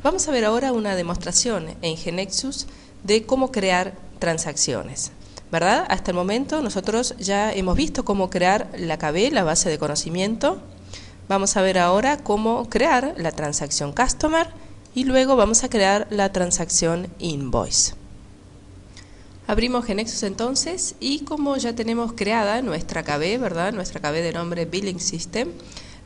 Vamos a ver ahora una demostración en GeneXus de cómo crear transacciones, ¿verdad? Hasta el momento nosotros ya hemos visto cómo crear la KB, la base de conocimiento. Vamos a ver ahora cómo crear la transacción Customer y luego vamos a crear la transacción Invoice. Abrimos GeneXus entonces y como ya tenemos creada nuestra KB, ¿verdad? Nuestra KB de nombre Billing System,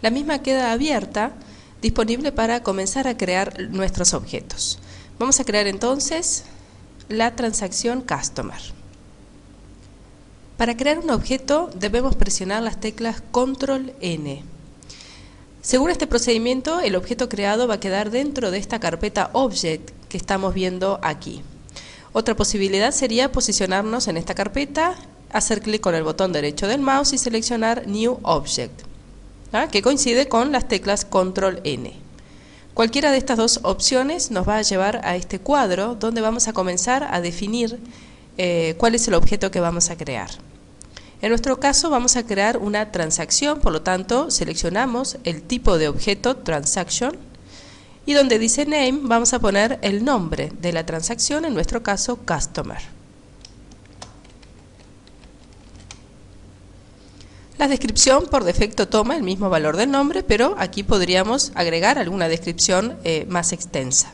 la misma queda abierta, disponible para comenzar a crear nuestros objetos. Vamos a crear entonces la transacción Customer. Para crear un objeto debemos presionar las teclas Control N. Según este procedimiento, el objeto creado va a quedar dentro de esta carpeta Object que estamos viendo aquí. Otra posibilidad sería posicionarnos en esta carpeta, hacer clic con el botón derecho del mouse y seleccionar New Object, que coincide con las teclas Control N. Cualquiera de estas dos opciones nos va a llevar a este cuadro donde vamos a comenzar a definir cuál es el objeto que vamos a crear. En nuestro caso vamos a crear una transacción, por lo tanto seleccionamos el tipo de objeto Transaction y donde dice Name vamos a poner el nombre de la transacción, en nuestro caso Customer. La descripción por defecto toma el mismo valor del nombre, pero aquí podríamos agregar alguna descripción más extensa.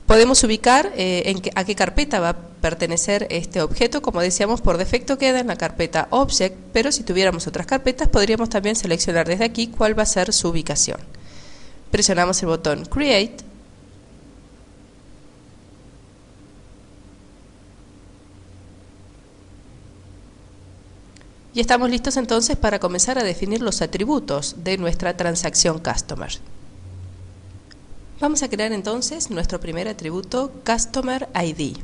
Podemos ubicar a qué carpeta va a pertenecer este objeto. Como decíamos, por defecto queda en la carpeta Object, pero si tuviéramos otras carpetas podríamos también seleccionar desde aquí cuál va a ser su ubicación. Presionamos el botón Create. Y estamos listos entonces para comenzar a definir los atributos de nuestra transacción Customer. Vamos a crear entonces nuestro primer atributo Customer ID.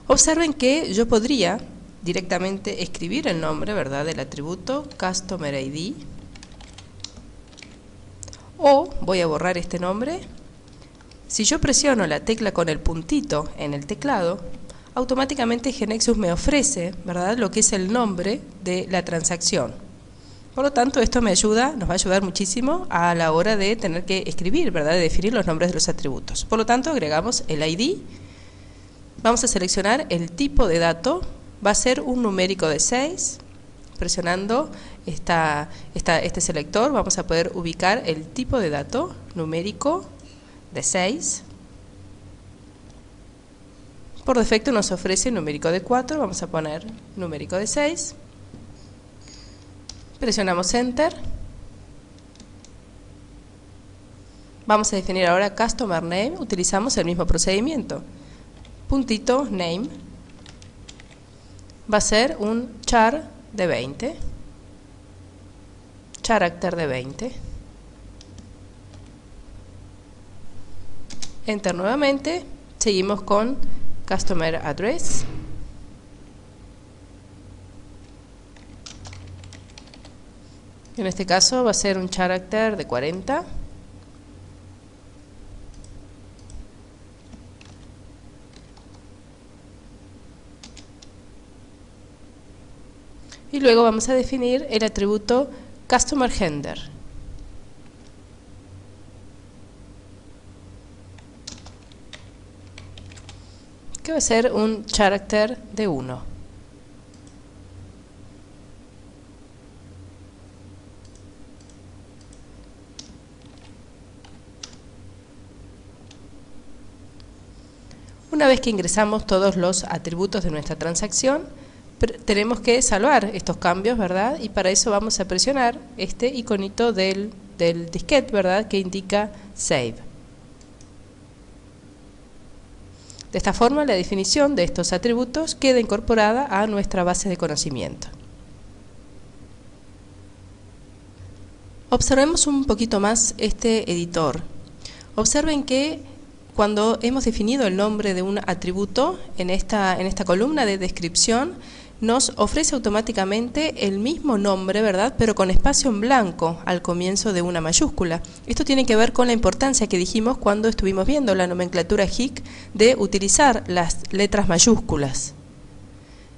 Observen que yo podría directamente escribir el nombre, ¿verdad?, del atributo Customer ID. O voy a borrar este nombre. Si yo presiono la tecla con el puntito en el teclado, automáticamente GeneXus me ofrece, ¿verdad?, lo que es el nombre de la transacción. Por lo tanto, esto nos va a ayudar muchísimo a la hora de tener que escribir, ¿verdad?, de definir los nombres de los atributos. Por lo tanto, agregamos el ID. Vamos a seleccionar el tipo de dato. Va a ser un numérico de 6. Presionando este selector vamos a poder ubicar el tipo de dato numérico de 6. Por defecto nos ofrece numérico de 4, vamos a poner numérico de 6. Presionamos Enter. Vamos a definir ahora Customer Name, utilizamos el mismo procedimiento. Puntito Name va a ser un char de 20, character de 20. Enter nuevamente, seguimos con Customer Address. En este caso va a ser un character de 40. Y luego vamos a definir el atributo Customer Gender. Que va a ser un character de 1. Una vez que ingresamos todos los atributos de nuestra transacción, tenemos que salvar estos cambios, ¿verdad? Y para eso vamos a presionar este iconito del disquete, ¿verdad?, que indica Save. De esta forma, la definición de estos atributos queda incorporada a nuestra base de conocimiento. Observemos un poquito más este editor. Observen que cuando hemos definido el nombre de un atributo, en esta columna de descripción, nos ofrece automáticamente el mismo nombre, ¿verdad?, pero con espacio en blanco al comienzo de una mayúscula. Esto tiene que ver con la importancia que dijimos cuando estuvimos viendo la nomenclatura HIC de utilizar las letras mayúsculas.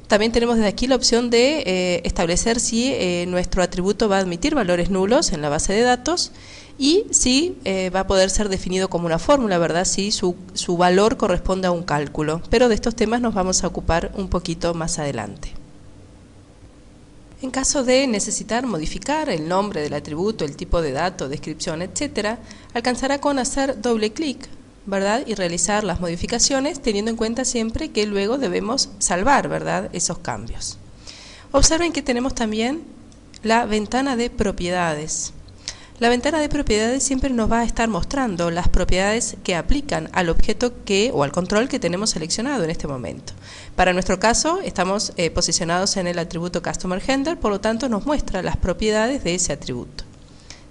También tenemos desde aquí la opción de establecer si nuestro atributo va a admitir valores nulos en la base de datos y si va a poder ser definido como una fórmula, ¿verdad? Si su valor corresponde a un cálculo, pero de estos temas nos vamos a ocupar un poquito más adelante. En caso de necesitar modificar el nombre del atributo, el tipo de dato, descripción, etc., alcanzará con hacer doble clic, ¿verdad? Y realizar las modificaciones, teniendo en cuenta siempre que luego debemos salvar, ¿verdad?, esos cambios. Observen que tenemos también la ventana de propiedades. La ventana de propiedades siempre nos va a estar mostrando las propiedades que aplican al objeto o al control que tenemos seleccionado en este momento. Para nuestro caso estamos posicionados en el atributo Customer Handler, por lo tanto nos muestra las propiedades de ese atributo.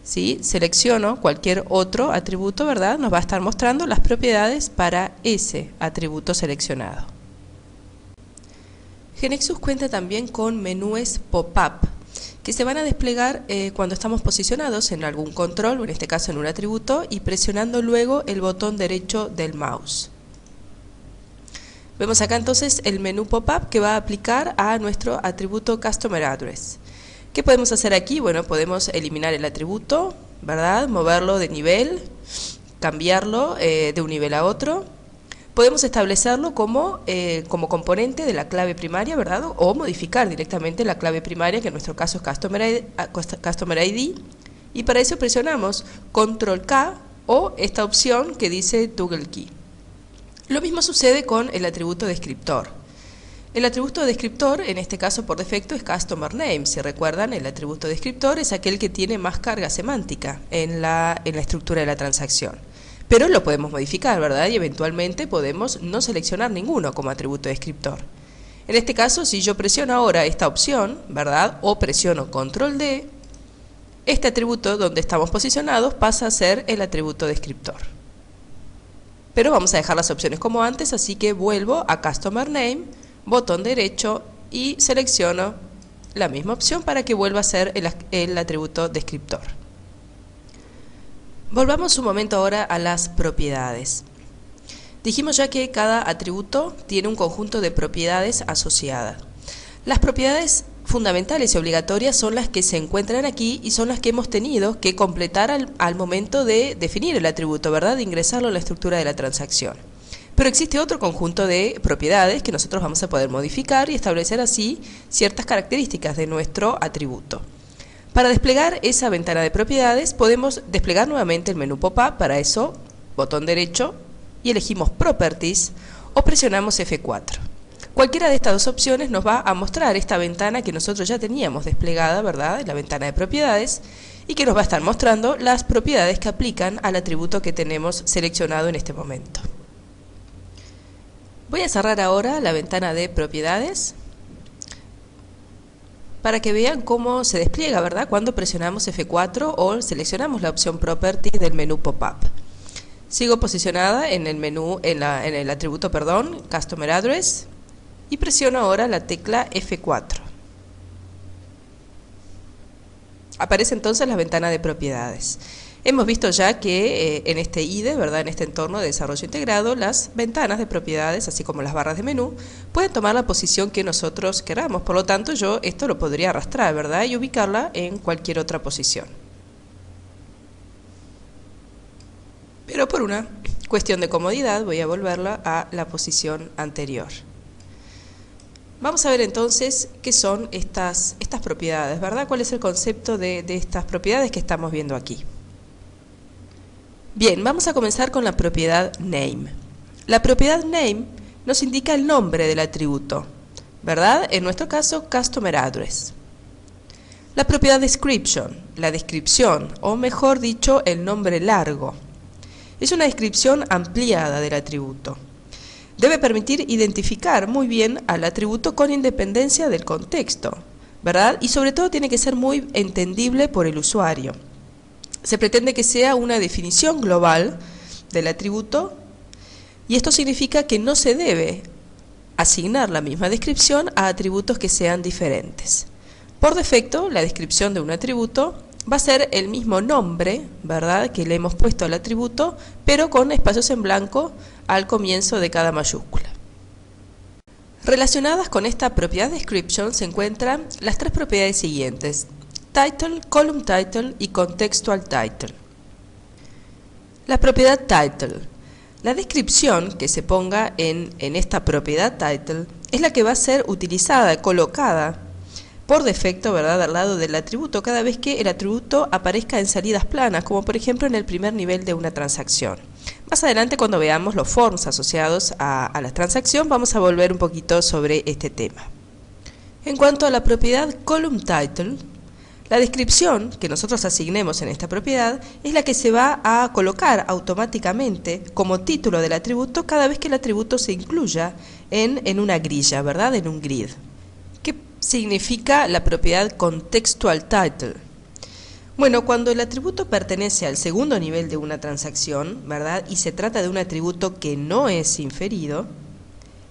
Si selecciono cualquier otro atributo, ¿verdad?, nos va a estar mostrando las propiedades para ese atributo seleccionado. GeneXus cuenta también con menúes pop-up, que se van a desplegar cuando estamos posicionados en algún control, o en este caso en un atributo, y presionando luego el botón derecho del mouse. Vemos acá entonces el menú pop-up que va a aplicar a nuestro atributo Customer Address. ¿Qué podemos hacer aquí? Bueno, podemos eliminar el atributo, ¿verdad?, moverlo de nivel, cambiarlo de un nivel a otro. Podemos establecerlo como componente de la clave primaria, ¿verdad?, o modificar directamente la clave primaria, que en nuestro caso es Customer ID, y para eso presionamos Control K o esta opción que dice Toggle Key. Lo mismo sucede con el atributo descriptor. El atributo descriptor, en este caso por defecto, es Customer Name. Si recuerdan, el atributo descriptor es aquel que tiene más carga semántica en la estructura de la transacción. Pero lo podemos modificar, ¿verdad? Y eventualmente podemos no seleccionar ninguno como atributo descriptor. En este caso, si yo presiono ahora esta opción, ¿verdad?, o presiono Control D, este atributo donde estamos posicionados pasa a ser el atributo descriptor. Pero vamos a dejar las opciones como antes, así que vuelvo a Customer Name, botón derecho y selecciono la misma opción para que vuelva a ser el atributo descriptor. Volvamos un momento ahora a las propiedades. Dijimos ya que cada atributo tiene un conjunto de propiedades asociadas. Las propiedades fundamentales y obligatorias son las que se encuentran aquí y son las que hemos tenido que completar al momento de definir el atributo, ¿verdad?, de ingresarlo en la estructura de la transacción. Pero existe otro conjunto de propiedades que nosotros vamos a poder modificar y establecer así ciertas características de nuestro atributo. Para desplegar esa ventana de propiedades podemos desplegar nuevamente el menú pop-up. Para eso, botón derecho y elegimos Properties o presionamos F4. Cualquiera de estas dos opciones nos va a mostrar esta ventana que nosotros ya teníamos desplegada, ¿verdad?, la ventana de propiedades, y que nos va a estar mostrando las propiedades que aplican al atributo que tenemos seleccionado en este momento. Voy a cerrar ahora la ventana de propiedades para que vean cómo se despliega, ¿verdad?, cuando presionamos F4 o seleccionamos la opción Property del menú pop-up. Sigo posicionada en el menú, en el atributo, Customer Address, y presiono ahora la tecla F4. Aparece entonces la ventana de propiedades. Hemos visto ya que en este IDE, ¿verdad?, en este entorno de desarrollo integrado, las ventanas de propiedades, así como las barras de menú, pueden tomar la posición que nosotros queramos. Por lo tanto, yo esto lo podría arrastrar, ¿verdad?, y ubicarla en cualquier otra posición. Pero por una cuestión de comodidad voy a volverla a la posición anterior. Vamos a ver entonces qué son estas propiedades, ¿verdad? ¿Cuál es el concepto de estas propiedades que estamos viendo aquí? Bien, vamos a comenzar con la propiedad Name. La propiedad Name nos indica el nombre del atributo, ¿verdad? En nuestro caso, Customer Address. La propiedad Description, la descripción, o mejor dicho, el nombre largo. Es una descripción ampliada del atributo. Debe permitir identificar muy bien al atributo con independencia del contexto, ¿verdad? Y sobre todo tiene que ser muy entendible por el usuario. Se pretende que sea una definición global del atributo y esto significa que no se debe asignar la misma descripción a atributos que sean diferentes. Por defecto, la descripción de un atributo va a ser el mismo nombre, ¿verdad?, que le hemos puesto al atributo, pero con espacios en blanco al comienzo de cada mayúscula. Relacionadas con esta propiedad description se encuentran las tres propiedades siguientes: title, column title y contextual title. La propiedad title. La descripción que se ponga en esta propiedad title es la que va a ser utilizada, colocada por defecto, ¿verdad?, al lado del atributo cada vez que el atributo aparezca en salidas planas, como por ejemplo en el primer nivel de una transacción. Más adelante, cuando veamos los forms asociados a la transacción, vamos a volver un poquito sobre este tema. En cuanto a la propiedad column title, la descripción que nosotros asignemos en esta propiedad es la que se va a colocar automáticamente como título del atributo cada vez que el atributo se incluya en una grilla, ¿verdad?, en un grid. ¿Qué significa la propiedad contextual title? Bueno, cuando el atributo pertenece al segundo nivel de una transacción, ¿verdad?, y se trata de un atributo que no es inferido,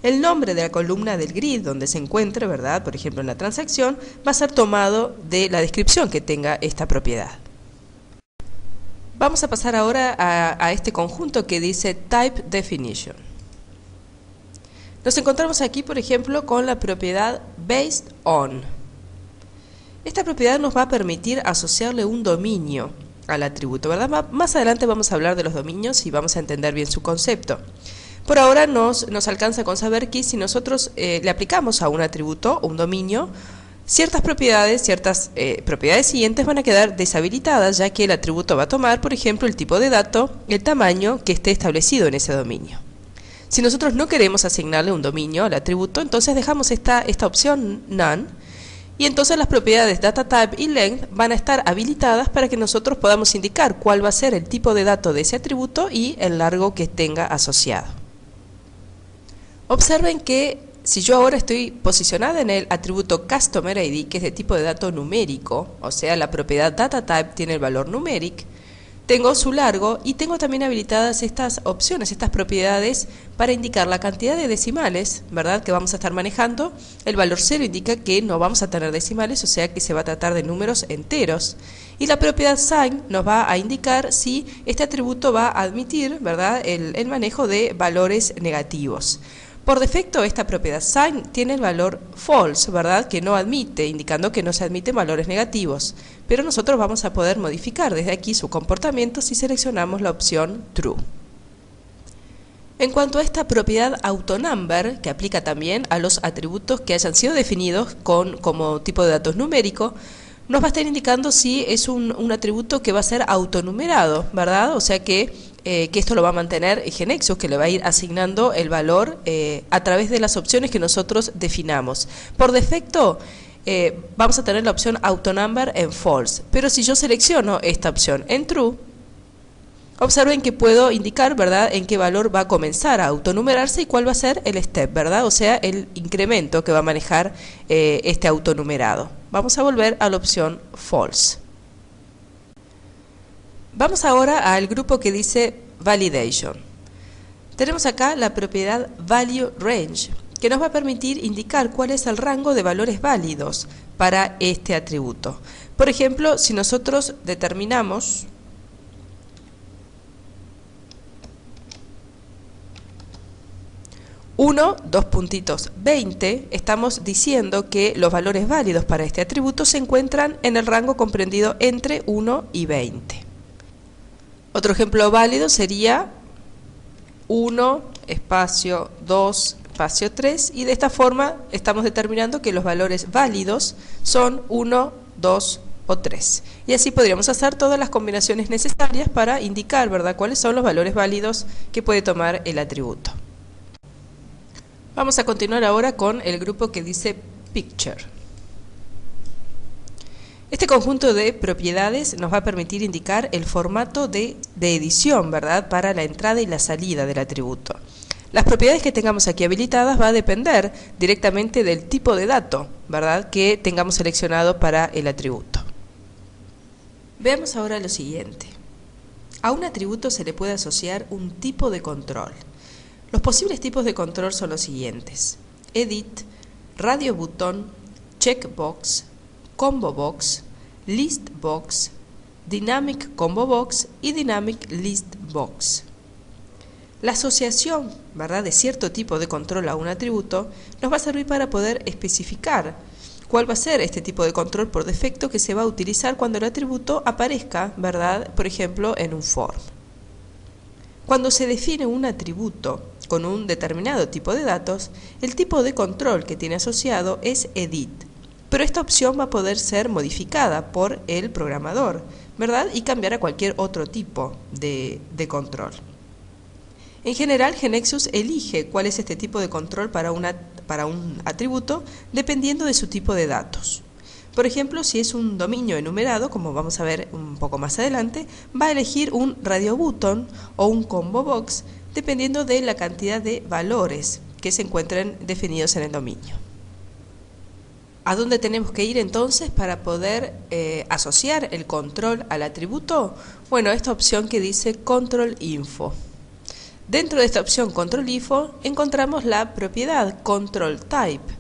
el nombre de la columna del grid donde se encuentre, ¿verdad?, por ejemplo en la transacción, va a ser tomado de la descripción que tenga esta propiedad. Vamos a pasar ahora a este conjunto que dice Type Definition. Nos encontramos aquí, por ejemplo, con la propiedad Based On. Esta propiedad nos va a permitir asociarle un dominio al atributo, ¿verdad? Más adelante vamos a hablar de los dominios y vamos a entender bien su concepto. Por ahora nos alcanza con saber que si nosotros le aplicamos a un atributo o un dominio, ciertas propiedades siguientes van a quedar deshabilitadas, ya que el atributo va a tomar, por ejemplo, el tipo de dato, el tamaño que esté establecido en ese dominio. Si nosotros no queremos asignarle un dominio al atributo, entonces dejamos esta opción None, y entonces las propiedades DataType y Length van a estar habilitadas para que nosotros podamos indicar cuál va a ser el tipo de dato de ese atributo y el largo que tenga asociado. Observen que si yo ahora estoy posicionada en el atributo Customer ID, que es de tipo de dato numérico, o sea, la propiedad DataType tiene el valor numeric, tengo su largo y tengo también habilitadas estas opciones, estas propiedades para indicar la cantidad de decimales, ¿verdad?, que vamos a estar manejando. El valor 0 indica que no vamos a tener decimales, o sea que se va a tratar de números enteros. Y la propiedad sign nos va a indicar si este atributo va a admitir, ¿verdad?, el manejo de valores negativos. Por defecto, esta propiedad sign tiene el valor false, ¿verdad?, que no admite, indicando que no se admiten valores negativos. Pero nosotros vamos a poder modificar desde aquí su comportamiento si seleccionamos la opción true. En cuanto a esta propiedad autonumber, que aplica también a los atributos que hayan sido definidos como tipo de datos numérico, nos va a estar indicando si es un atributo que va a ser autonumerado, ¿verdad? O sea que esto lo va a mantener GeneXus, que le va a ir asignando el valor a través de las opciones que nosotros definamos. Por defecto, vamos a tener la opción autonumber en false, pero si yo selecciono esta opción en true, observen que puedo indicar, ¿verdad?, en qué valor va a comenzar a autonumerarse y cuál va a ser el step, ¿verdad?, o sea, el incremento que va a manejar este autonumerado. Vamos a volver a la opción false. Vamos ahora al grupo que dice Validation. Tenemos acá la propiedad Value Range, que nos va a permitir indicar cuál es el rango de valores válidos para este atributo. Por ejemplo, si nosotros determinamos (1, 20), estamos diciendo que los valores válidos para este atributo se encuentran en el rango comprendido entre 1 y 20. Otro ejemplo válido sería 1, espacio 2, espacio 3, y de esta forma estamos determinando que los valores válidos son 1, 2 o 3. Y así podríamos hacer todas las combinaciones necesarias para indicar, ¿verdad?, cuáles son los valores válidos que puede tomar el atributo. Vamos a continuar ahora con el grupo que dice Picture. Este conjunto de propiedades nos va a permitir indicar el formato de edición, ¿verdad?, para la entrada y la salida del atributo. Las propiedades que tengamos aquí habilitadas va a depender directamente del tipo de dato, ¿verdad?, que tengamos seleccionado para el atributo. Veamos ahora lo siguiente. A un atributo se le puede asociar un tipo de control. Los posibles tipos de control son los siguientes: Edit, Radio Button, Checkbox, Combo Box, List Box, Dynamic Combo Box y Dynamic List Box. La asociación, ¿verdad?, de cierto tipo de control a un atributo nos va a servir para poder especificar cuál va a ser este tipo de control por defecto que se va a utilizar cuando el atributo aparezca, ¿verdad?, por ejemplo, en un form. Cuando se define un atributo con un determinado tipo de datos, el tipo de control que tiene asociado es edit, pero esta opción va a poder ser modificada por el programador, ¿verdad? Y cambiar a cualquier otro tipo de control. En general, GeneXus elige cuál es este tipo de control para un atributo dependiendo de su tipo de datos. Por ejemplo, si es un dominio enumerado, como vamos a ver un poco más adelante, va a elegir un radio button o un combo box dependiendo de la cantidad de valores que se encuentren definidos en el dominio. ¿A dónde tenemos que ir entonces para poder asociar el control al atributo? Bueno, esta opción que dice Control Info. Dentro de esta opción Control Info encontramos la propiedad Control Type,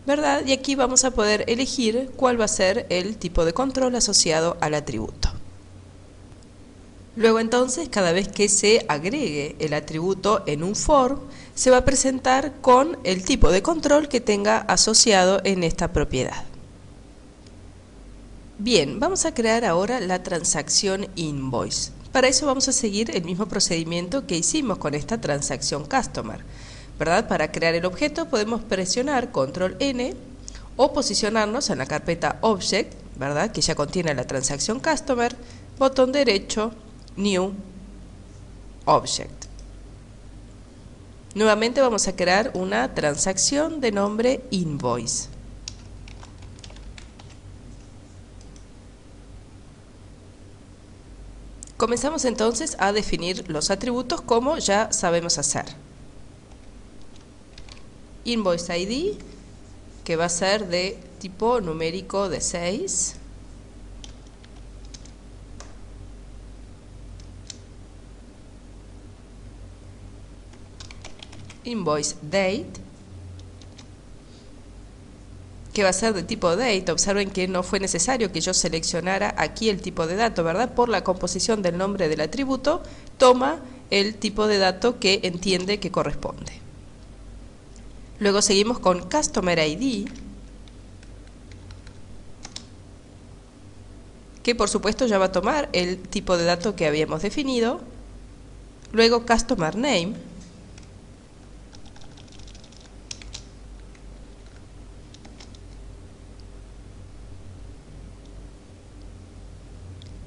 ¿verdad? Y aquí vamos a poder elegir cuál va a ser el tipo de control asociado al atributo. Luego entonces, cada vez que se agregue el atributo en un form, se va a presentar con el tipo de control que tenga asociado en esta propiedad. Bien, vamos a crear ahora la transacción invoice. Para eso vamos a seguir el mismo procedimiento que hicimos con esta transacción customer, ¿verdad? Para crear el objeto podemos presionar Control N o posicionarnos en la carpeta Object, ¿verdad? Que ya contiene la transacción customer, botón derecho, New Object. Nuevamente vamos a crear una transacción de nombre Invoice. Comenzamos entonces a definir los atributos como ya sabemos hacer. Invoice ID, que va a ser de tipo numérico de 6. Invoice Date, que va a ser de tipo Date. Observen que no fue necesario que yo seleccionara aquí el tipo de dato, ¿verdad? Por la composición del nombre del atributo, toma el tipo de dato que entiende que corresponde. Luego seguimos con Customer ID, que por supuesto ya va a tomar el tipo de dato que habíamos definido. Luego Customer Name,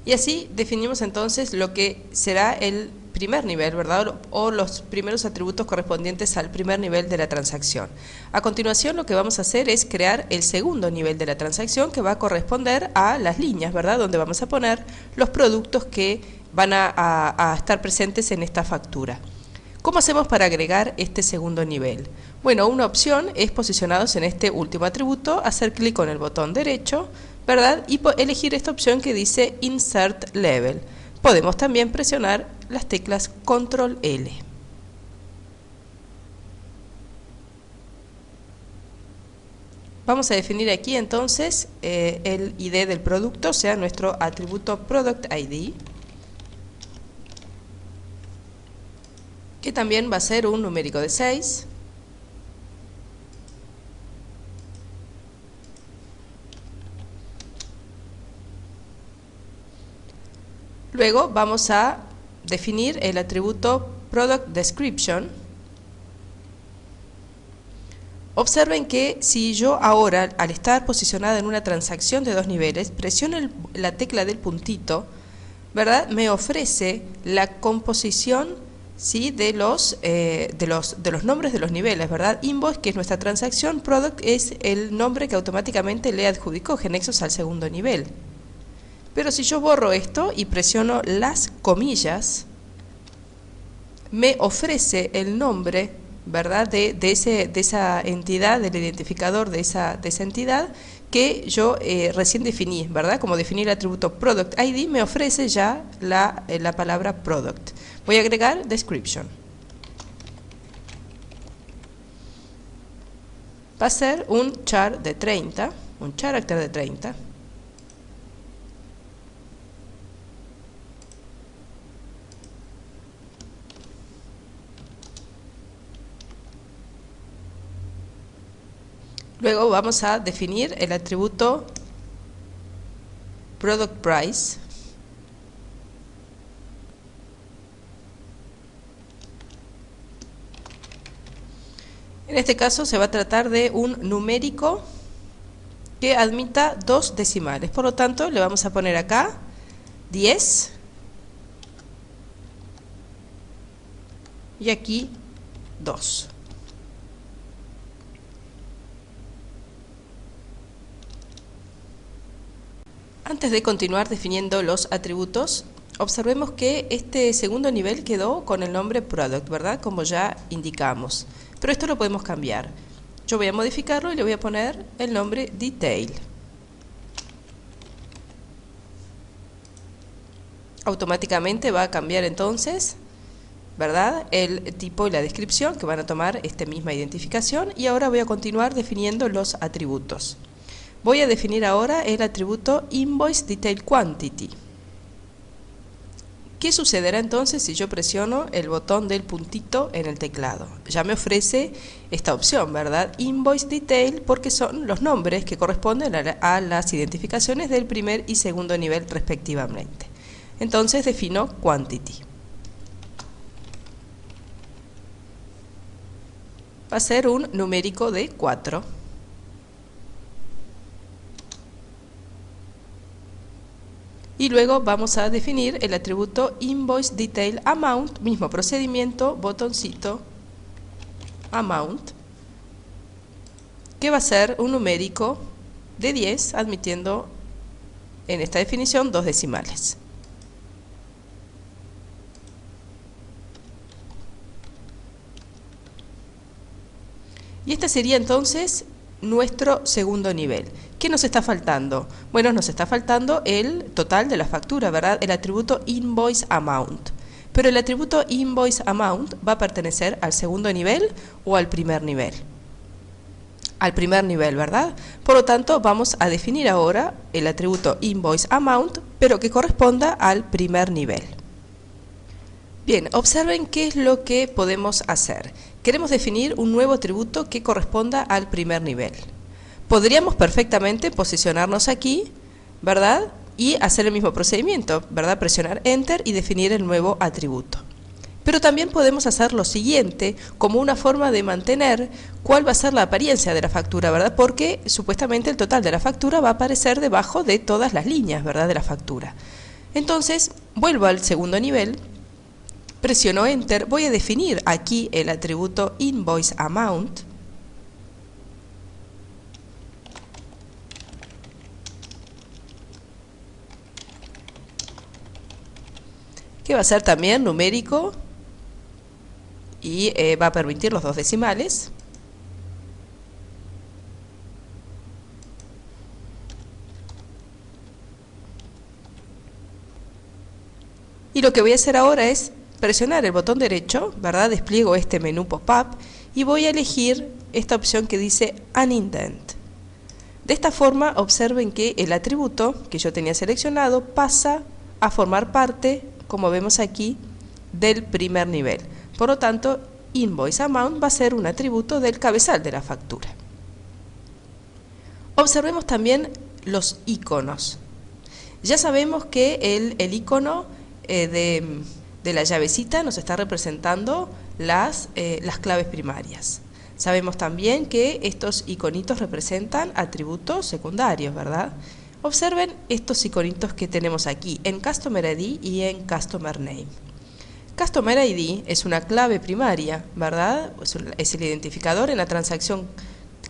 y así definimos entonces lo que será el primer nivel, ¿verdad? O los primeros atributos correspondientes al primer nivel de la transacción. A continuación lo que vamos a hacer es crear el segundo nivel de la transacción, que va a corresponder a las líneas, ¿verdad? Donde vamos a poner los productos que van a estar presentes en esta factura. ¿Cómo hacemos para agregar este segundo nivel? Bueno, una opción es posicionados en este último atributo, hacer clic con el botón derecho, ¿verdad? Y elegir esta opción que dice Insert Level. Podemos también presionar las teclas Control L. Vamos a definir aquí entonces el ID del producto, o sea, nuestro atributo Product ID, que también va a ser un numérico de 6. Luego vamos a definir el atributo Product Description. Observen que si yo ahora, al estar posicionada en una transacción de dos niveles, presiono la tecla del puntito, ¿verdad? Me ofrece la composición, ¿sí? de los nombres de los niveles, ¿verdad? Invoice, que es nuestra transacción, Product es el nombre que automáticamente le adjudicó GeneXus al segundo nivel. Pero si yo borro esto y presiono las comillas, me ofrece el nombre, ¿verdad? de esa entidad, del identificador de esa entidad que yo recién definí, ¿verdad? Como definí el atributo Product ID, me ofrece ya la palabra Product. Voy a agregar Description. Va a ser un char de 30, un character de 30. Luego vamos a definir el atributo Product Price, En este caso se va a tratar de un numérico que admita 2 decimales. Por lo tanto, le vamos a poner acá 10 y aquí 2. Antes de continuar definiendo los atributos, observemos que este segundo nivel quedó con el nombre product, ¿verdad? Como ya indicamos. Pero esto lo podemos cambiar. Yo voy a modificarlo y le voy a poner el nombre detail. Automáticamente va a cambiar entonces, ¿verdad?, el tipo y la descripción que van a tomar esta misma identificación. Y ahora voy a continuar definiendo los atributos. Voy a definir ahora el atributo Invoice Detail Quantity. ¿Qué sucederá entonces si yo presiono el botón del puntito en el teclado? Ya me ofrece esta opción, ¿verdad? Invoice Detail, porque son los nombres que corresponden a las identificaciones del primer y segundo nivel respectivamente. Entonces defino Quantity. Va a ser un numérico de 4. Y luego vamos a definir el atributo Invoice Detail Amount, mismo procedimiento, botoncito, Amount, que va a ser un numérico de 10, admitiendo en esta definición 2 decimales. Y este sería entonces nuestro segundo nivel. ¿Qué nos está faltando? Bueno, nos está faltando el total de la factura, ¿verdad? El atributo Invoice Amount. Pero el atributo Invoice Amount va a pertenecer al segundo nivel o al primer nivel. Al primer nivel, ¿verdad? Por lo tanto, vamos a definir ahora el atributo Invoice Amount, pero que corresponda al primer nivel. Bien, observen qué es lo que podemos hacer. Queremos definir un nuevo atributo que corresponda al primer nivel. Podríamos perfectamente posicionarnos aquí, ¿verdad?, y hacer el mismo procedimiento, ¿verdad?, presionar Enter y definir el nuevo atributo. Pero también podemos hacer lo siguiente como una forma de mantener cuál va a ser la apariencia de la factura, ¿verdad?, porque supuestamente el total de la factura va a aparecer debajo de todas las líneas, ¿verdad?, de la factura. Entonces, vuelvo al segundo nivel. Presiono Enter, voy a definir aquí el atributo Invoice Amount. Que va a ser también numérico y va a permitir los 2 decimales. Y lo que voy a hacer ahora es presionar el botón derecho, ¿verdad? Despliego este menú pop-up y voy a elegir esta opción que dice An Indent. De esta forma, observen que el atributo que yo tenía seleccionado pasa a formar parte, como vemos aquí, del primer nivel. Por lo tanto, Invoice Amount va a ser un atributo del cabezal de la factura. Observemos también los iconos. Ya sabemos que el icono de la llavecita nos está representando las claves primarias. Sabemos también que estos iconitos representan atributos secundarios, ¿verdad? Observen estos iconitos que tenemos aquí en Customer ID y en Customer Name. Customer ID es una clave primaria, ¿verdad? Es el identificador en la transacción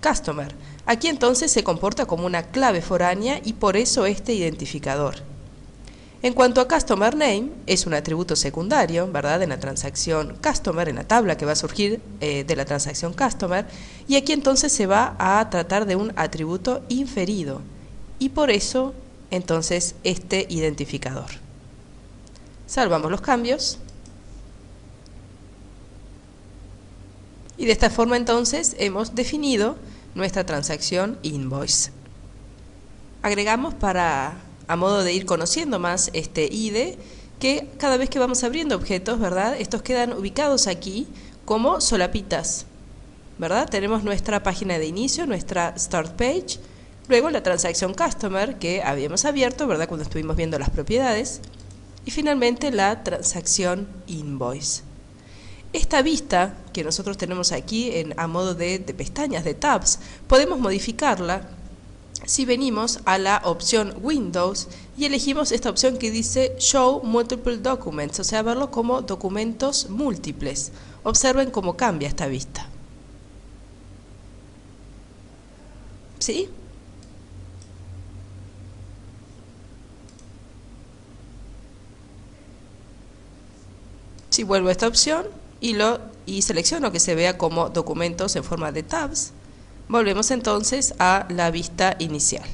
Customer. Aquí entonces se comporta como una clave foránea y por eso este identificador. En cuanto a Customer Name, es un atributo secundario, ¿verdad?, en la transacción Customer, en la tabla que va a surgir de la transacción Customer, y aquí entonces se va a tratar de un atributo inferido, y por eso, entonces, este identificador. Salvamos los cambios, y de esta forma entonces hemos definido nuestra transacción Invoice. Agregamos a modo de ir conociendo más este IDE, que cada vez que vamos abriendo objetos, ¿verdad?, estos quedan ubicados aquí como solapitas, ¿verdad? Tenemos nuestra página de inicio, nuestra Start Page, luego la transacción Customer que habíamos abierto, ¿verdad?, cuando estuvimos viendo las propiedades, y finalmente la transacción Invoice. Esta vista que nosotros tenemos aquí a modo de pestañas, de tabs, podemos modificarla si venimos a la opción Windows y elegimos esta opción que dice Show Multiple Documents, o sea, verlo como documentos múltiples. Observen cómo cambia esta vista. ¿Sí? Si vuelvo a esta opción y selecciono que se vea como documentos en forma de tabs, volvemos entonces a la vista inicial.